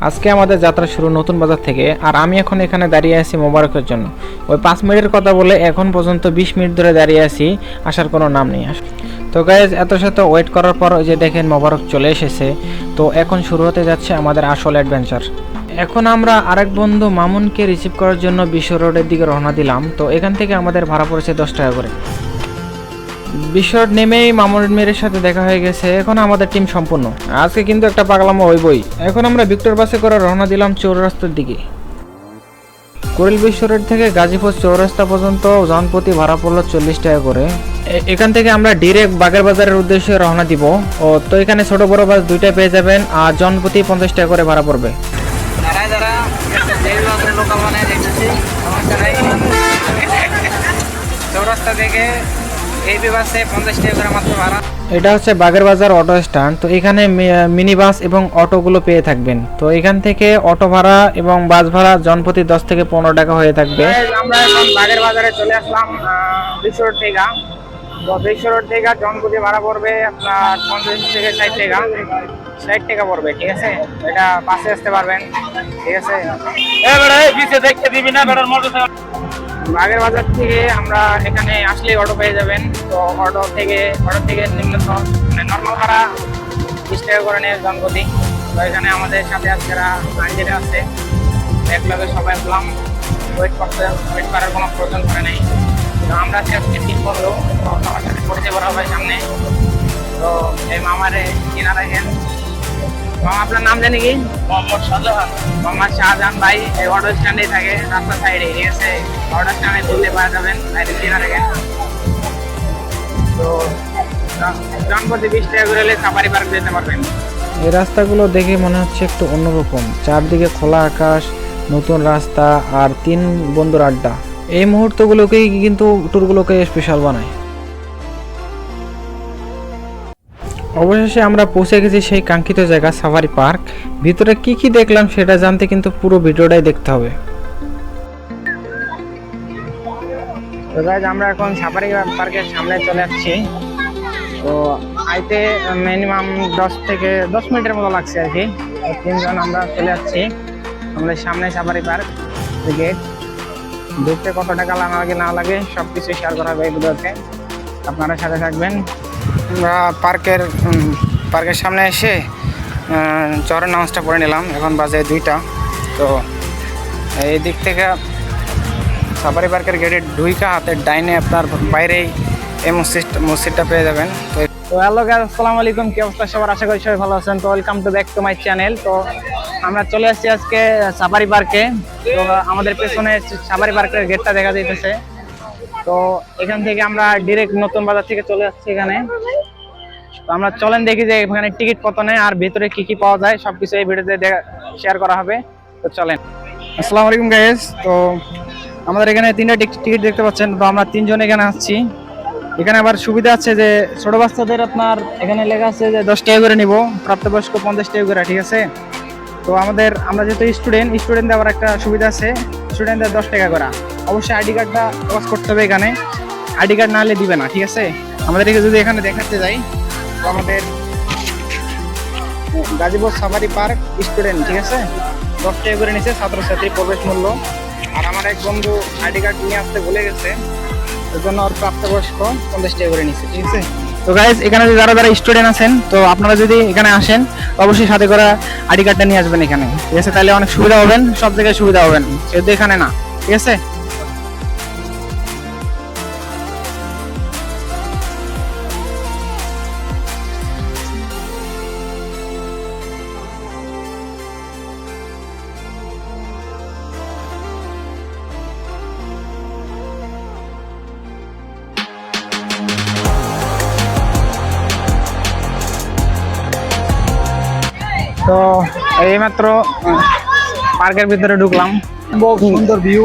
আজকে আমাদের যাত্রা শুরু নতুন বাজার থেকে, আর আমি এখন এখানে দাঁড়িয়ে আছি মোবারকের জন্য। ওই 5 মিনিটের কথা বলে এখন পর্যন্ত 20 মিনিট ধরে দাঁড়িয়ে আছি, আসার কোনো নাম নেই। তো গাইজ এত সাথে ওয়েট করার পর ওই যে দেখেন মোবারক চলে এসেছে। তো এখন শুরু হতে যাচ্ছে আমাদের আসল অ্যাডভেঞ্চার। এখন আমরা আরেক বন্ধু মামুনকে রিসিভ করার জন্য বিশ্ব রোডের দিকে রওনা দিলাম। তো এখান থেকে আমাদের ভাড়া পড়েছে 10 টাকা করে। বিশ্ব রোড নেমেই মামুনের মেয়ের সাথে দেখা হয়ে গেছে। এখন আমাদের টিম সম্পূর্ণ। আজকে কিন্তু একটা পাগলামো হইবই। এখন আমরা ভিক্টর বাসে করে রওনা দিলাম চৌরাস্তার দিকে। কুড়িল বিশ্ব রোড থেকে গাজীপুর চৌরাস্তা পর্যন্ত জনপ্রতি ভাড়া পড়লো 40 টাকা করে। এখান থেকে আমরা ডিরেক্ট বাগের বাজারের উদ্দেশ্যে রওনা দিব। তো এখানে ছোট বড় বাস দুইটা পেয়ে যাবেন, আর জনপ্রতি 50 টাকা করে ভাড়া পড়বে। চৌরাস্তা থেকে এই বাসে 50 টাকা করে মাত্র ভাড়া। এটা হচ্ছে বাগের বাজার অটো স্ট্যান্ড। তো এখানে মিনি বাস এবং অটোগুলো পেয়ে থাকবেন। তো এখান থেকে অটো ভাড়া এবং বাস ভাড়া জনপ্রতি 10 থেকে 15 টাকা হয়ে থাকবে। আমরা এখন বাগের বাজারে চলে আসলাম বিশ্ব রোড থেকে। তো বিশ্ব রোড থেকে জনপ্রতি ভাড়া পড়বে আপনার 50 থেকে 60 টাকা। 60 টাকা পড়বে, ঠিক আছে? এটা বাসে আসতে পারবেন, ঠিক আছে? বাগের বাজার থেকে আমরা এখানে আসলেই অটো পেয়ে যাবেন। তো অটো থেকে নিম্নতম নর্মাল ভাড়া 20 টাকা করে নিয়ে জনপ্রতি। তো এখানে আমাদের সাথে আজকেরা আইনজীবী আছে, একলগে সবাই আসলাম। ওয়েট করার কোনো প্রয়োজন করে নাই। তো আমরা আজকে ঠিক করলো আমার সাথে পরিচয় করা হবে সামনে। তো এই মামারে কিনা রাখেন। মামা আপনার নাম জানি কি? মোহাম্মদ শাহজাহান। মোহাম্মদ শাহজাহান ভাই এই অটো স্ট্যান্ডে থাকে, রাস্তার সাইডে, ঠিক আছে? অটো স্ট্যান্ডে তুলতে পাওয়া যাবেন, বাইরে কিনা রাখেন। তো জনপ্রতি 20 টাকা করে হলে সাফারি পার্ক যেতে পারবেন। এই রাস্তাগুলো দেখে মনে হচ্ছে একটু অন্যরকম। চারদিকে খোলা আকাশ, নতুন রাস্তা আর 3 বন্ধুর আড্ডা। এই মুহূর্তগুলোকেই কিন্তু ট্যুরগুলোকে স্পেশাল বানায়। অবশেষে আমরা পৌঁছে গেছি সেই কাঙ্ক্ষিত জায়গা সাফারি পার্ক। ভিতরে কি কি দেখলাম সেটা জানতে কিন্তু পুরো ভিডিওটাই দেখতে হবে। তো গাইজ আমরা এখন সাফারি পার্কের সামনে চলে যাচ্ছি। তো আইতে মিনিমাম 10 মিনিটের মতো লাগছে আর কি। 3 জন আমরা চলে যাচ্ছি আমাদের সামনে সাফারি পার্ক গেট। ঢুকতে কত টাকা লাগে না লাগে সবকিছু শেয়ার করা হবে এই ভিডিওতে, আপনারা সাথে থাকবেন। আমরা পার্কের সামনে এসে চরের নামাজটা পড়ে নিলাম। এখন বাজে 2টা। তো এই দিক থেকে সাফারি পার্কের গেটে ঢুইকা হাতের ডাইনে আপনার বাইরেই এই মসজিদটা পেয়ে যাবেন। তো হ্যালো গাইস, আসসালামু আলাইকুম। কি অবস্থা সবার? আশা করি সবাই ভালো আছেন। তো welcome to back to my channel. তো আমরা চলে আসছি আজকে সাফারি পার্কে। তো আমাদের পেছনে সাফারি পার্কের গেটটা দেখা যাইতেছে। তো এখান থেকে আমরা ডিরেক্ট নতুন বাজার থেকে চলে আসছি এখানে। তো আমরা চলেন দেখি যে এখানে টিকিট কত নেয় আর ভিতরে কি কি পাওয়া যায় সবকিছু এই ভিডিওতে শেয়ার করা হবে। তো চলেন। আসসালামু আলাইকুম গাইস। তো আমাদের এখানে 3টা টিকিট দেখতে পাচ্ছেন। তো আমরা 3 জন এখানে আসছি। এখানে আবার সুবিধা আছে যে ছোট বাচ্চাদের আপনার এখানে লেখা আছে যে 10 টাকা করে নিব, প্রাপ্তবয়স্ক 50 টাকা করে, ঠিক আছে? তো আমরা যেহেতু স্টুডেন্টদের আবার একটা সুবিধা আছে, স্টুডেন্টদের 10 টাকা করে। অবশ্যই আইডি কার্ডটা প্রকাশ করতে হবে এখানে, আইডি কার্ড না হলে দিবে না, ঠিক আছে? আমাদের যদি এখানে দেখাতে যাই, তো আমাদের গাজীপুর সাফারি পার্ক স্টুডেন্ট, ঠিক আছে, 10 টাকা করে নিচ্ছে ছাত্রছাত্রী প্রবেশ মূল্য। আর আমার এক বন্ধু আইডি কার্ড নিয়ে আসতে ভুলে গেছে, ওই জন্য ওর প্রাপ্তবয়স্ক 50 টাকা করে নিচ্ছে, ঠিক আছে? তো গাইজ এখানে যারা স্টুডেন্ট আছেন, তো আপনারা যদি এখানে আসেন অবশ্যই সাথে করে আইডি কার্ডটা নিয়ে আসবেন এখানে, ঠিক আছে? তাহলে অনেক সুবিধা হবেন, সব জায়গায় সুবিধা হবেন, শুধু এখানে না, ঠিক আছে? তো এইমাত্র পার্কের ভিতরে ঢুকলাম। বহু সুন্দর ভিউ।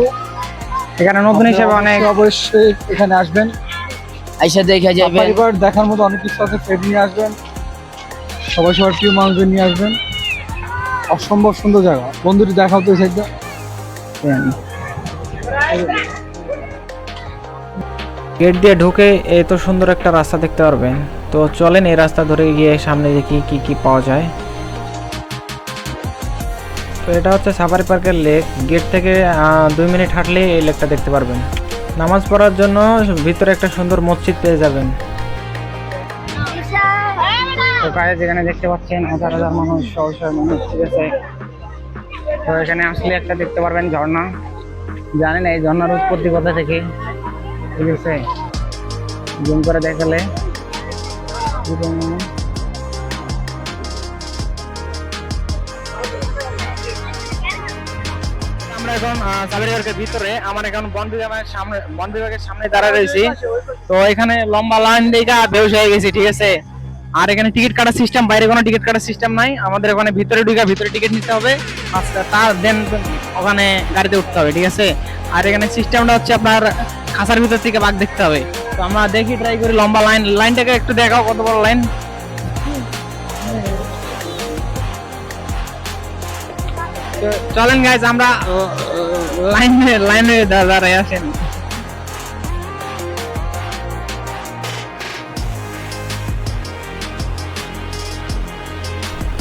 এখানে নতুন হিসেবে অনেক অবশ্যই এখানে আসবেন, আইসা দেখা যাবে। পরিবার দেখার মতো অনেক কিছু আছে, ফ্রেন্ড নিয়ে আসবেন, সবার প্রিয় মানুষদের নিয়ে আসবেন। অসম্ভব সুন্দর জায়গা। বন্ধুটি দেখাও তো সেটা। গেট দিয়ে ঢুকে এত সুন্দর একটা রাস্তা দেখতে পারবেন। তো চলেন এই রাস্তা ধরে গিয়ে সামনে দেখি কি কি পাওয়া যায়। তো এটা হচ্ছে সাফারি পার্কের লেক। গেট থেকে 2 মিনিট হাঁটলে এই লেকটা দেখতে পারবেন। নামাজ পড়ার জন্য ভিতরে একটা সুন্দর মসজিদ পেয়ে যাবেন। তো গায়ে যেখানে দেখতে পাচ্ছেন হাজার হাজার মানুষ, শহর মানুষ, ঠিক আছে। তো এখানে আসলে একটা দেখতে পারবেন ঝর্ণা। জানেন এই ঝর্ণার উৎপত্তি কোথা থেকে, ঠিক আছে, জুম করে দেখালে আমরা এখন সাফারি পার্কের ভিতরে। আমার এখন বন বিভাগের সামনে দাঁড়া রয়েছি। তো এখানে লম্বা লাইন দেখা বেহুশ হয়ে গেছি, ঠিক আছে। আর এখানে টিকিট কাটার সিস্টেম, বাইরে কোনো টিকিট কাটার সিস্টেম নাই। আমাদের ওখানে ভিতরে ভিতরে টিকিট নিতে হবে, আচ্ছা তার দেন ওখানে গাড়িতে উঠতে হবে, ঠিক আছে। আর এখানে সিস্টেমটা হচ্ছে আপনার খাঁচার ভিতর থেকে বাঘ দেখতে হবে। তো আমরা দেখি, ট্রাই করি লম্বা লাইনটাকে একটু দেখাও কত বড় লাইন। চলেন গাইজ আমরা লাইনে দাঁড়ায় আসেন।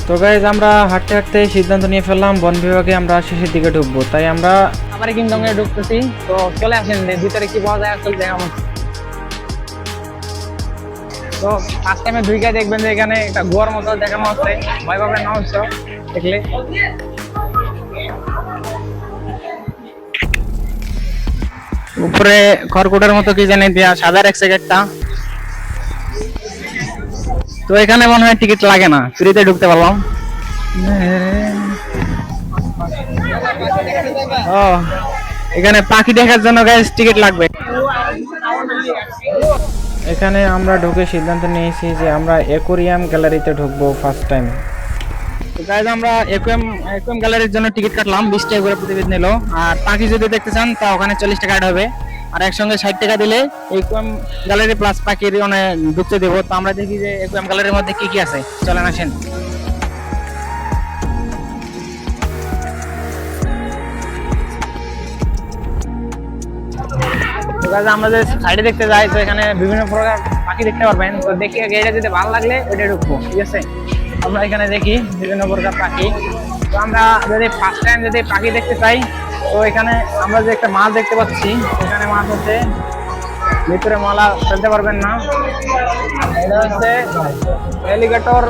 তো গাইজ আমরা হাঁটতে হাঁটতে সিদ্ধান্ত নিয়ে ফেললাম বন বিভাগে আমরা শেষের দিকে ঢুকবো, তাই আমরা আবার কিংডম এ ঢুকতেছি। তো চলে আসেন, ভিতরে কি পাওয়া যায় আসলে দেখা। তো ফার্স্ট টাইমে ঢুকে দেখবেন যে এখানে একটা গোয়ার মতো দেখানো হচ্ছে, ভয় পাবেন না অবশ্য দেখলে। উপরে খড়কুটার মতো কি জানি দেয়া, সাদা এক সেকেন্ডটা। তো এখানে মনে হয় টিকিট লাগে না, ফ্রিতে ঢুকতে পারলাম। ও এখানে পাখি দেখার জন্য গাইস টিকিট লাগবে। এখানে আমরা ঢুকে সিদ্ধান্ত নিয়েছি যে আমরা অ্যাকোয়ারিয়াম গ্যালারিতে ঢুকবো ফার্স্ট টাইম। তো গাইস আমরা অ্যাকোয়ারিয়াম গ্যালারির জন্য টিকিট কাটলাম, 20 টাকা করে প্রতিদিন নিল। আর পাখি যদি দেখতে চান তা ওখানে 40 টাকা অ্যাড হবে। আর একসঙ্গে 60 টাকা দিলে অ্যাকোয়ারিয়াম গ্যালারি প্লাস পাখির মানে ঢুকতে দেবো। তো আমরা দেখি যে অ্যাকোয়ারিয়াম গ্যালারির মধ্যে কি কি আছে, চলেন আসেন। আমরা যে সাইডে দেখতে যাই, তো এখানে বিভিন্ন প্রকার পাখি দেখতে পারবেন। তো দেখে এটা যদি ভালো লাগলে ওইটা ঢুকবো, ঠিক আছে। আমরা এখানে দেখি বিভিন্ন প্রকার পাখি। তো আমরা যদি ফার্স্ট টাইম যদি পাখি দেখতে চাই, তো এখানে আমরা যে একটা মাছ দেখতে পাচ্ছি, এখানে মাছ হচ্ছে ভিতরে মালা ফেলতে পারবেন না। এটা হচ্ছে অ্যালিগেটর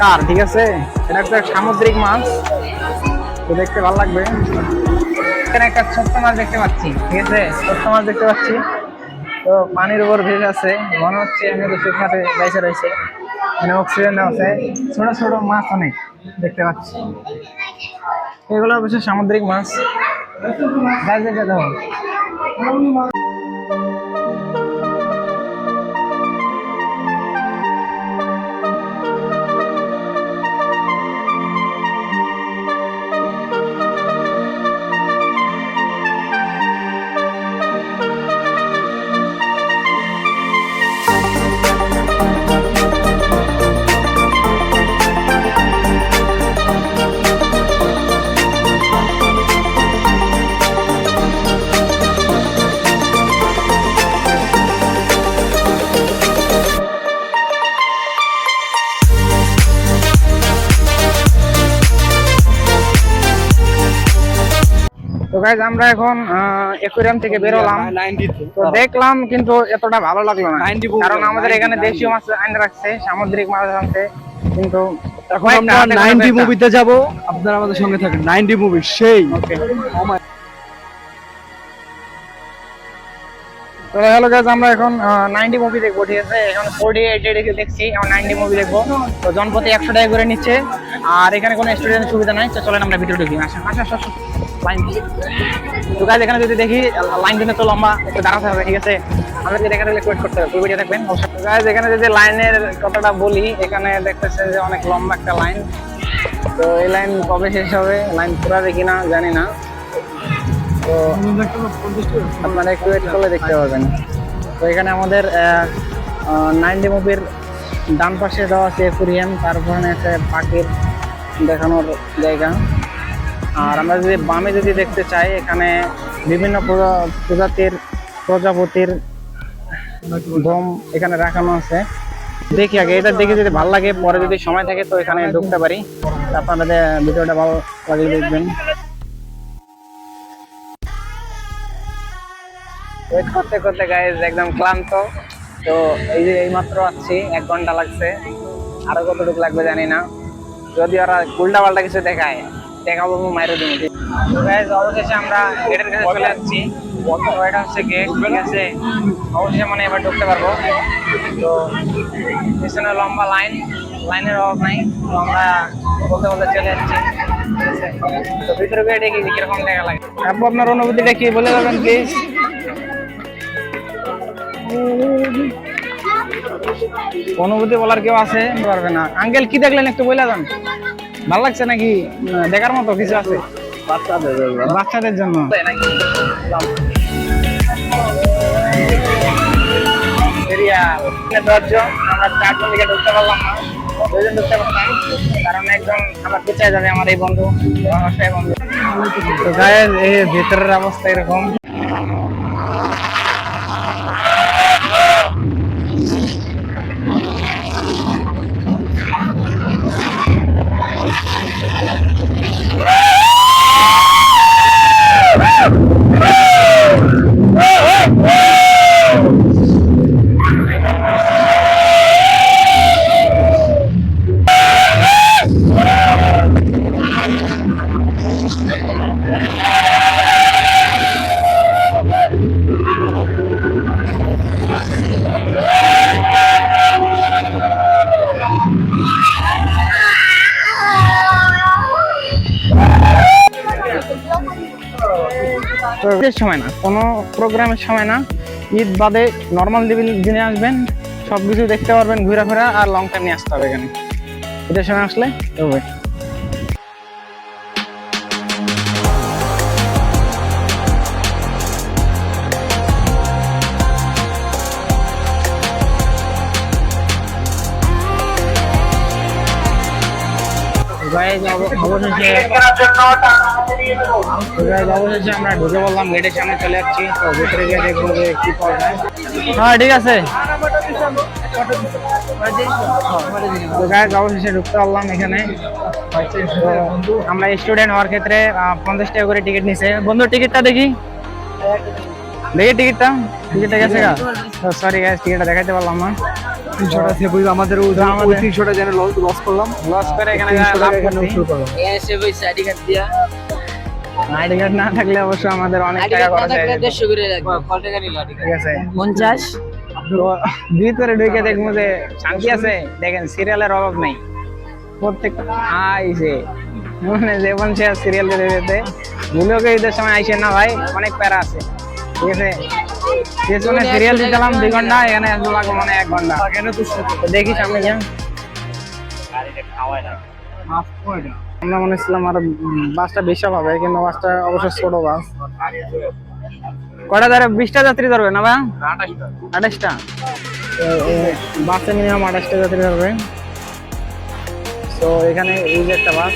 কার, ঠিক আছে। এটা একটা সামুদ্রিক মাছ, তো দেখতে ভালো লাগবে। এখানে একটা ছোট্ট মাছ দেখতে পাচ্ছি, ঠিক আছে, ছোট্ট মাছ দেখতে পাচ্ছি। তো পানির উপর ভেসে আছে, মনে হচ্ছে আমি তো সেখানে বাইসে রয়েছে, মানে অক্সিজেন আছে। ছোট ছোট মাছ অনেক দেখতে পাচ্ছি, এগুলো অবশ্য সামুদ্রিক মাছ। গাছ দেখে দাও। তো গাইজ আমরা এখন অ্যাকোয়ারিয়াম থেকে বের হলাম। তো দেখলাম কিন্তু এতটা ভালো লাগলো না, কারণ আমাদের এখানে দেশীয় মাছ আইন রাখছে, সামুদ্রিক মাছ আনছে। কিন্তু এখন আমরা 90 মুভিতে যাব, আপনারা আমাদের সঙ্গে থাকেন। 90 মুভি সেই তো হ্যালো গাইজ আমরা এখন 90 মুভি দেখবো, ঠিক আছে। এখন 40 80 দেখছি, এখন 90 মুভি দেখবো। তো জনপ্রতি 100 টাকা করে নিচ্ছে। আর এখানে কোনো স্টুডেন্ট সুবিধা নাই। তো চলেন আমরা ভিডিও ঢুকি। আচ্ছা লাইন। তো গাইজ এখানে যদি দেখি লাইন দিনে তো লম্বা, একটু দাঁড়াতে হবে, ঠিক আছে। আমাদেরকে দেখা দিলে ওয়েট করতে হবে, পুরো ভিডিও দেখবেন। গাইজ এখানে যদি লাইনের কথাটা বলি, এখানে দেখতেছেন যে অনেক লম্বা একটা লাইন। তো এই লাইন কবে শেষ হবে, লাইন পুরাবে কিনা জানি না। তো আপনারা একটু ওয়েট করলে দেখতে পাবেন। তো এখানে আমাদের 90 মুভির ডান পাশে দেওয়া আছে অ্যাকোয়ারিয়াম, তারপরে একটা পাখির দেখানোর জায়গা। আর আমরা যদি বামে যদি দেখতে চাই, এখানে বিভিন্ন প্রজাপতির দম এখানে রাখানো আছে। দেখি আগে এটা দেখে যদি ভালো লাগে, পরে যদি সময় থাকে তো এখানে ঢুকতে পারি। আপনাদের ভিডিওটা ভালো লাগলে দেখবেন। ওয়েট করতে করতে গাইজ একদম ক্লান্ত। তো এই যে এইমাত্র আসছি, 1 ঘন্টা লাগছে, আরো কতটুকু লাগবে জানি না। যদি ওরা উল্টা পাল্টা কিছু দেখায় দেখাবো, মাইরে দিন। গাইজ অবশেষে আমরা গেটের কাছে চলে যাচ্ছি। ওইটা হচ্ছে গেট, ঠিক আছে। অবশেষে মানে এবার ঢুকতে পারবো। তো পিছনে লম্বা লাইনের অভাব নাই। তো আমরা বলতে বলতে চলে যাচ্ছি, ঠিক আছে। তো ভিতরে গিয়ে দেখি কিরকম দেখা লাগে। আপু আপনার অনুভূতিটা কি বলে যাবেন প্লিজ? অনুভূতি বলার কেউ আছে? পারবে না। আঙ্কেল কি দেখলেন একটু বলে যান। ভালো লাগছে নাকি? দেখার মতো কিছু আছে? বাচ্চাদের জন্য আমরা 4 জন দিকে ঢুকতে পারলাম না, 2 জন ঢুকতে পারলাম, কারণ একজন আবার পিছিয়ে যাবে, আমার এই বন্ধু। তো গায়ের এই ভিতরের অবস্থা এরকম। ঈদের সময় না, কোনো প্রোগ্রামের সময় না, ঈদ বাদে নর্মাল দিনে আসবেন, সবকিছু দেখতে পারবেন ঘোরাফেরা, আর লং টাইম নিয়ে আসতে হবে এখানে। ঈদের সময় আসলে তবে অবশেষে আমরা ঢুকে বললাম, গেটের সামনে চলে যাচ্ছি। তো ভিতরে গিয়ে দেখবো যে কি পাওয়া যায়। হ্যাঁ ঠিক আছে। অবশেষে ঢুকতে পারলাম এখানে। আমরা স্টুডেন্ট হওয়ার ক্ষেত্রে 50 টাকা করে টিকিট নিছে। বন্ধু টিকিটটা দেখি টিকিটটা গেছে গা। সরি গাইস, টিকিটটা দেখাইতে পারলাম না। 300 টাকা সেভ হইলো আমাদের। 300 টাকা যেন লস করলাম, লস করে এখানে শুরু করলাম। আইডি কার্ড না থাকলে অবশ্য আমাদের অনেক টাকা খরচ হয়ে যাবে। 150 করে লাগবে। কত টাকা নিল? ঠিক আছে 50। তো ভিতরে ঢুকে দেখবো যে শান্তি আছে। দেখেন সিরিয়ালের অভাব নেই, প্রত্যেক আইছে মানে যেমন সে সিরিয়াল দিতে ভুলেও ঈদের সময় আইসে না ভাই, অনেক প্যারা আছে, ঠিক আছে। পেছনে সিরিয়াল দিলাম 2 ঘন্টা, এখানে আসলে লাগবে মানে 1 ঘন্টা। দেখি সামনে যান। আমরা মনে ছিলাম আর বাসটা বেশি হবে, কিন্তু বাসটা অবশ্য ছোট বাস। কয়টা ধরে? 20টা যাত্রী ধরবে না ভাই? 28টা। বাসে মিনিমাম 28টা যাত্রী ধরবে। তো এখানে এই যে একটা বাস,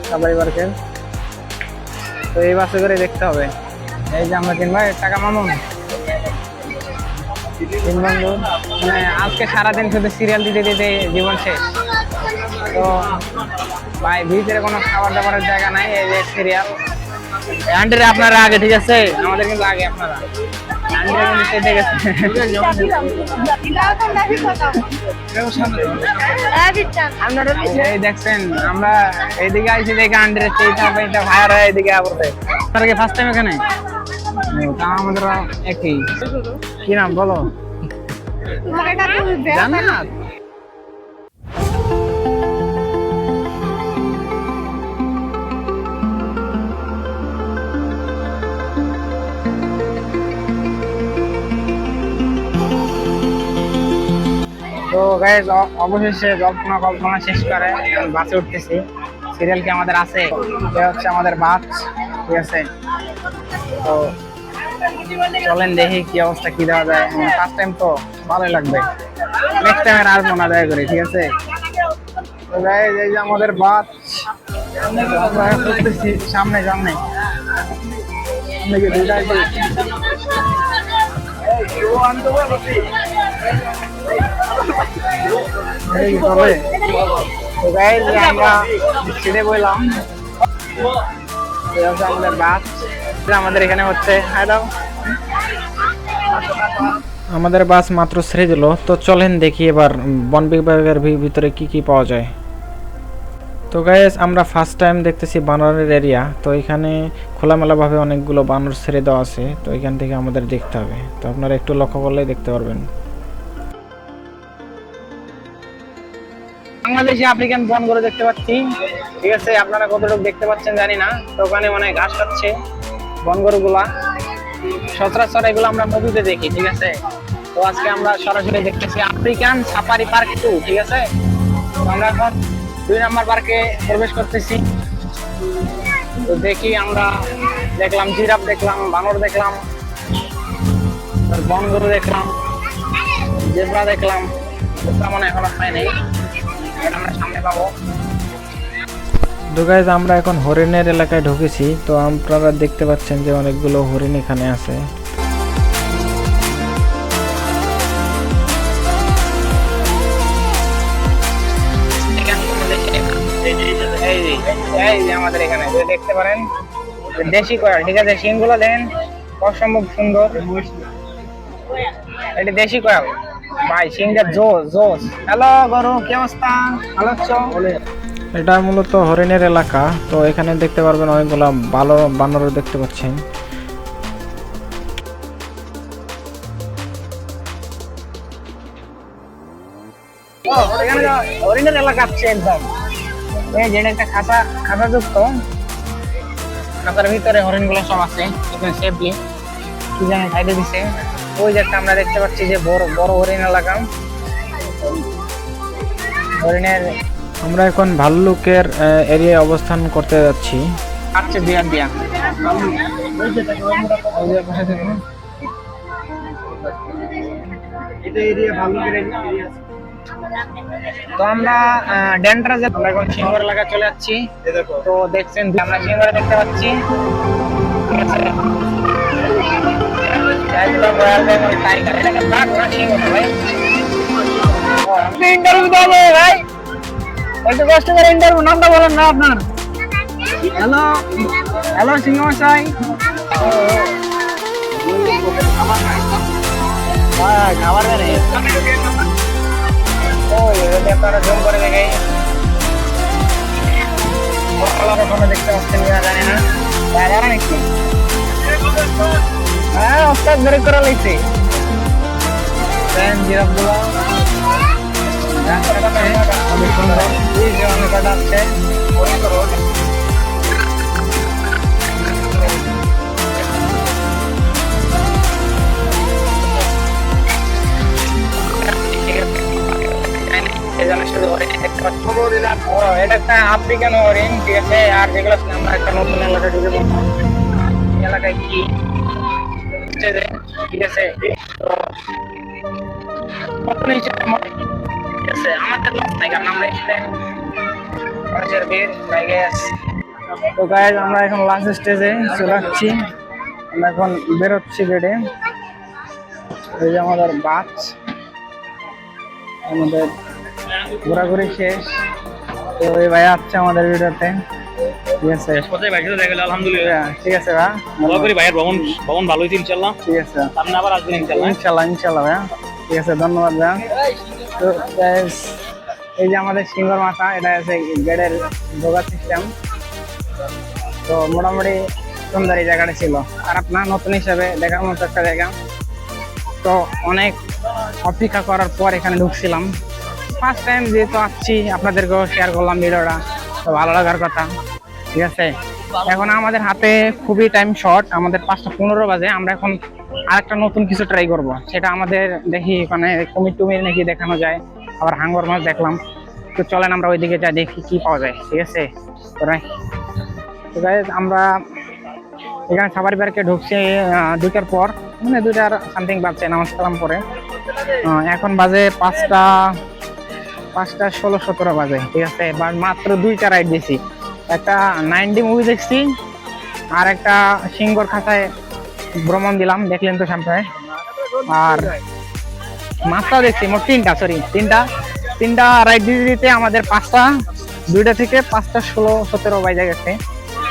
সাবারি পার্কের। তো এই বাসে করে দেখতে হবে। এই যে আমরা 3 ভাই টাকা মামুন 3 বন্ধু, মানে আজকে সারাদিন শুধু সিরিয়াল দিতে দিতে জীবন শেষ। তো ভাই ভিতরে কোনো খাবার দাবারের জায়গা নাই, এই যে সিরিয়াল। আন্টিরে আপনারা আগে, ঠিক আছে, আমাদের কিন্তু আগে আপনারা। আন্টিরে কিন্তু সেটে গেছে। এই দেখছেন আমরা এইদিকে আইছি, দেখে আন্টিরে সেইটা ভাইয়ার এইদিকে আবার তার আগে ফার্স্ট টাইম এখানে। আমাদের একই, কি নাম বলো? জান্নাত। তো গাইস অবশেষে কল্পনা শেষ করে বাসে উঠতেছি। সিরিয়াল কি আমাদের আছে? এটা হচ্ছে আমাদের বাস, ঠিক আছে। তো চলেন দেখি কি অবস্থা, কি দেওয়া যায়। ফার্স্ট টাইম তো ভালোই লাগবে, নেক্সট টাইম আর আসবো না দয়া করে, ঠিক আছে। তো গাইস এই যে আমাদের বাস, সামনে সামনে এই তো গাইস আমরা ছেড়ে বললাম আমাদের বাস আমাদের এখানে হচ্ছে হ্যালো আমাদের বাস মাত্র ছেড়ে দিল। তো চলেন দেখি এবার বন বিভাগের ভিতরে কি কি পাওয়া যায়। তো গাইস আমরা ফার্স্ট টাইম দেখতেছি বানরের এরিয়া। তো এখানে খোলামেলাভাবে অনেকগুলো বানর ছেড়ে দেওয়া আছে। তো এখান থেকে আমাদের দেখতে হবে। তো আপনারা একটু লক্ষ্য করলেই দেখতে পারবেন। বাংলাদেশি আফ্রিকান বনগরু দেখতে পাচ্ছি, ঠিক আছে। আপনারা কতটুকু দেখতে পাচ্ছেন জানি না। তো ওখানে মানে ঘাস খাচ্ছে বনগরুগুলা। সচরাচর এগুলো আমরা মুভিতে দেখি, ঠিক আছে। তো আজকে আমরা সরাসরি দেখতেছি আফ্রিকান সাফারি পার্ক 2, ঠিক আছে। তো আমরা এখন 2 নম্বর পার্কে প্রবেশ করতেছি। তো দেখি আমরা দেখলাম জিরাফ দেখলাম, বানর দেখলাম, বনগরু দেখলাম, জেব্রা দেখলাম। তেমন এখনো পাই নাই, এটা আমরা সামনে পাবো। তো গাইস আমরা এখন হরিণের এলাকায় ঢুকেছি। তো আপনারা দেখতে পাচ্ছেন যে অনেকগুলো হরিণ এখানে আছে। এই যে আমাদের এখানে দেখতে পারেন দেশি কয়াল, ঠিক আছে। শিংগুলো দেন অসম্ভব সুন্দর। এটা দেশি কয়াল ভাই, শিংটা জোস জোস। হ্যালো গরু, কি অবস্থা? ভালো আছো? এটা মূলত হরিণের এলাকা। তো এখানে দেখতে পারবেন অনেকগুলো ভালো বানর দেখতে পাচ্ছেন। এখানে হরিণের এলাকা আছে একদম। এই যেটা একটা খাঁচা যুক্ত, খাঁচার ভিতরে হরিণগুলো সব আছে এখানে সেফলি, কি জানি সাইডে দিছে। ওই যে একটা আমরা দেখতে পাচ্ছি যে বড় বড় হরিণ এলাকা। হরিণের আমরা এখন ভাল্লুকের এরিয়ায় অবস্থান করতে যাচ্ছি। আচ্ছা দিয়া দিয়া তো আমরা ডেন্টারাজে আমরা এখন সিংহর এলাকা চলে যাচ্ছি। তো দেখছেন আমরা সিংহরে দেখতে পাচ্ছি, ঠিক আছে। একদম রয়্যাল বেঙ্গল টাইগার, এটাকে বাঘ না সিংহ ভাই। ইন্টারভিউ দেবো ভাই, একটু কষ্ট করে ইন্টারভিউ। নামটা বলেন না আপনার? হ্যালো হ্যালো সিংহ মশাই। খাবার দেয় আপনারা জুম করে দেখে দেখতে পাচ্ছেন কিনা জানি না। হ্যাঁ ওস্তাদ বের করে লাইছে জিরাফ গুলো অনেক সুন্দর। অনেক কাটা আছে। এটা একটা আফ্রিকান হরিণ, ঠিক আছে। আর যেগুলো আমরা একটা নতুন এলাকায় ঢুকে পড়লাম, এলাকায় কি ঠিক আছে। আমাদের লস নাই, কারণ আমরা তো গাইস আমরা এখন লাস্ট স্টেজে চলে যাচ্ছি। আমরা এখন বেরোচ্ছি গেটে। এই যে আমাদের বাস, আমাদের ঘোরাঘুরি শেষ। তো এই ভাই আসছে আমাদের ভিডিওতে, ঠিক আছে। আলহামদুলিল্লাহ ঠিক আছে ভাই, দোয়া করি ভাইয়ের ভ্রমণ ভালো হয়েছে ইনশাল্লাহ। ঠিক আছে, সামনে আবার আসবেন ইনশাল্লাহ। ইনশাল্লাহ ভাইয়া, ঠিক আছে। ধন্যবাদ ভাইয়া। তো guys, এই যে আমাদের সিংহর মাথা, এটা আছে গেটের ঢোকার সিস্টেম। তো মোটামুটি সুন্দর এই জায়গাটা ছিল, খারাপ না, নতুন হিসাবে দেখার মতো একটা জায়গা। তো অনেক অপেক্ষা করার পর এখানে ঢুকছিলাম। ফার্স্ট টাইম যেহেতু আসছি, আপনাদেরকেও শেয়ার করলাম ভিডিওটা, তো ভালো লাগার কথা, ঠিক আছে। এখন আমাদের হাতে খুবই টাইম শর্ট, আমাদের 5:15 বাজে। আমরা এখন আরেকটা নতুন কিছু ট্রাই করব, সেটা আমাদের দেখি মানে কুমির টুমির নাকি দেখানো যায়। আবার হাঙ্গর মাছ দেখলাম। তো চলেন আমরা ওইদিকে যা দেখি কি পাওয়া যায়, ঠিক আছে। তো গাইস আমরা এখানে সাফারি পার্কে ঢুকছি 2টার পর, মানে 2টার সামথিং বাজছে নামাজ কালাম পরে। এখন বাজে 5:16-17 বাজে, ঠিক আছে। মাত্র 2টা রাইড দিয়েছি। একটা 9D মুভি দেখছি, আর একটা সিংহর খাঁচায় ভ্রমণ দিলাম, দেখলেন তো সামনে। আর মাছটাও দেখছি, মোট 3টা 3টা রাইড দিতে দিতে আমাদের 5টা 2টা থেকে 5টা 16 17 বাজে গেছে।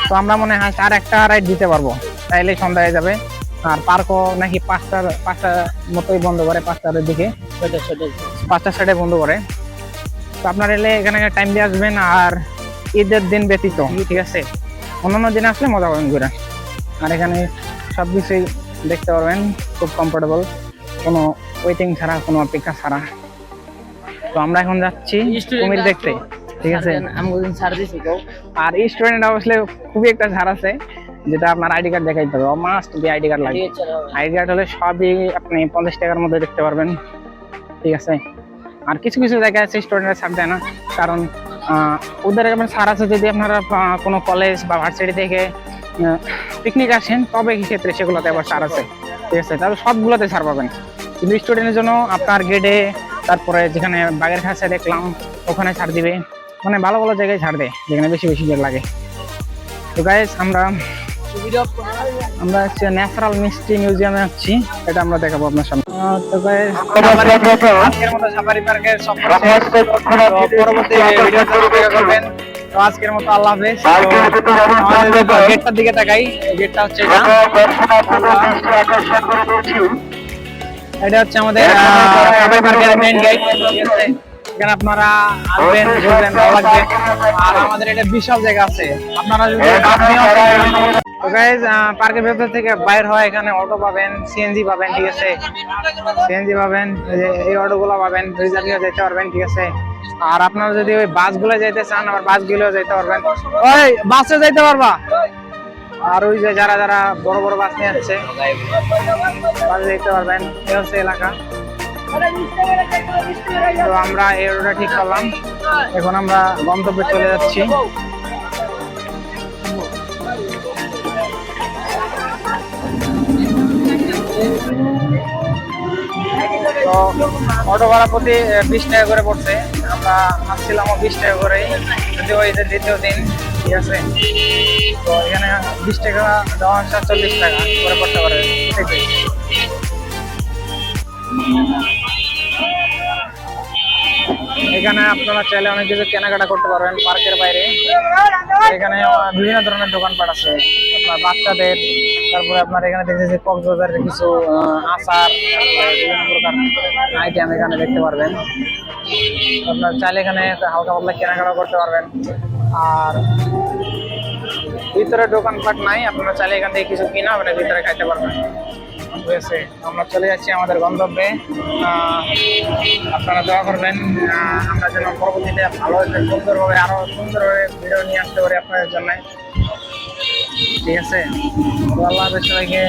তো আমরা মনে হয় আর একটা রাইড দিতে পারবো, তাইলে সন্ধ্যা হয়ে যাবে। আর পার্কও নাকি 5টা মতোই বন্ধ করে, 5টার দিকে 5টা 6টায় বন্ধ করে। তো আপনারা এলে এখানে টাইম দিয়ে আসবেন। আর ঈদের দিন ব্যতীত, ঠিক আছে, অন্যান্য দিনে আসলে মজা পাবেন ঘুরে। আর এখানে সব কিছুই দেখতে পারবেন খুব কমফোর্টেবল, কোনো ওয়েটিং ছাড়া, কোনো অপেক্ষা ছাড়া। তো আমরা এখন যাচ্ছি কুমির দেখতে, ঠিক আছে। আর স্টুডেন্ট অবশ্যই খুবই একটা ছাড় আছে, যেটা আপনার আইডি কার্ড দেখাইতে হবে, মাস্ট বি আইডি কার্ড লাগে। আইডি কার্ড হলে সবই আপনি 50 টাকার মধ্যে দেখতে পারবেন, ঠিক আছে। আর কিছু কিছু জায়গায় আছে স্টুডেন্টরা ছাড় দেয় না, কারণ ওদের আপনার ছাড় আছে যদি আপনারা কোনো কলেজ বা ভার্সিটি থেকে পিকনিক আসেন, তবে ক্ষেত্রে সেগুলোতে আবার ছাড় আছে, ঠিক আছে। তবে সবগুলোতে ছাড় পাবেন, কিন্তু স্টুডেন্টের জন্য আপনার গেটে, তারপরে যেখানে বাগের খাসে দেখলাম ওখানে ছাড় দিবে, মানে ভালো ভালো জায়গায় ছাড় দেয় যেখানে বেশি বেশি লাগে। তো গাইস আমরা হচ্ছে ন্যাচারাল মিষ্টি মিউজিয়ামে যাচ্ছি, এটা আমরা দেখাবো আপনার সামনে। তো গাইস আজকের মতো সাফারি পার্কের সফর শেষ। তো পরবর্তী ভিডিওতে অপেক্ষা করবেন। তো আজকের মতো আল্লাহ হাফেজ। তো আমাদের গেটটার দিকে তাকাই, গেটটা হচ্ছে এটা হচ্ছে আমাদের সাফারি পার্কের মেইন গেট, ঠিক আছে। এখানে আপনারা আসবেন, ঘুরবেন, ভালো লাগবে। আর আমাদের এটা বিশাল জায়গা আছে, আপনারা যদি তো গাইস পার্কের ভেতর থেকে বাইর হয়, এখানে অটো পাবেন, সিএনজি পাবেন, ঠিক আছে। সিএনজি পাবেন, এই অটোগুলো পাবেন, রিজার্ভ নিয়ে যেতে পারবেন, ঠিক আছে। আর আপনারা যদি ওই বাসগুলো যেতে চান, আবার বাসগুলো যেতে পারবেন, ওই বাসে যেতে পারবা। আর ওই যে যারা যারা বড় বড় বাস নিয়ে আসছে, বাসে যেতে পারবেন, এই হচ্ছে এলাকা। তো আমরা এই রোডটা ঠিক করলাম, এখন আমরা গন্তব্যে চলে যাচ্ছি। তো অটো ভাড়া প্রতি 20 টাকা করে পড়ছে, আমরা আসছিলামও 20 টাকা করে, যদিও এই যে দ্বিতীয় দিন, ঠিক আছে। তো এখানে 20 টাকা দেওয়া 40 টাকা করে পড়তে পারে। এখানে আপনারা চাইলে অনেক কিছু কেনাকাটা করতে পারবেন পার্কের বাইরে। এখানে বিভিন্ন ধরনের দোকানপাট আছে আপনার বাচ্চাদের, তারপরে আপনার এখানে দেখতেছি কক্সবাজারের কিছু আচার, বিভিন্ন প্রকার আইটেম এখানে দেখতে পারবেন। আপনার চাইলে এখানে হালকা পাতলা কেনাকাটা করতে পারবেন। আর ভিতরে দোকানপাট নাই, আপনারা চাইলে এখান থেকে কিছু কিনা আপনার ভিতরে খাইতে পারবেন, ঠিক আছে। আমরা চলে যাচ্ছি আমাদের গন্তব্যে। আপনারা দোয়া করবেন আমরা যেন পরবর্তীতে ভালো সুন্দরভাবে, আরো সুন্দরভাবে ভিডিও নিয়ে আসতে পারি আপনাদের জন্য, ঠিক আছে। তো আল্লাহ হাফেজ সবাইকে।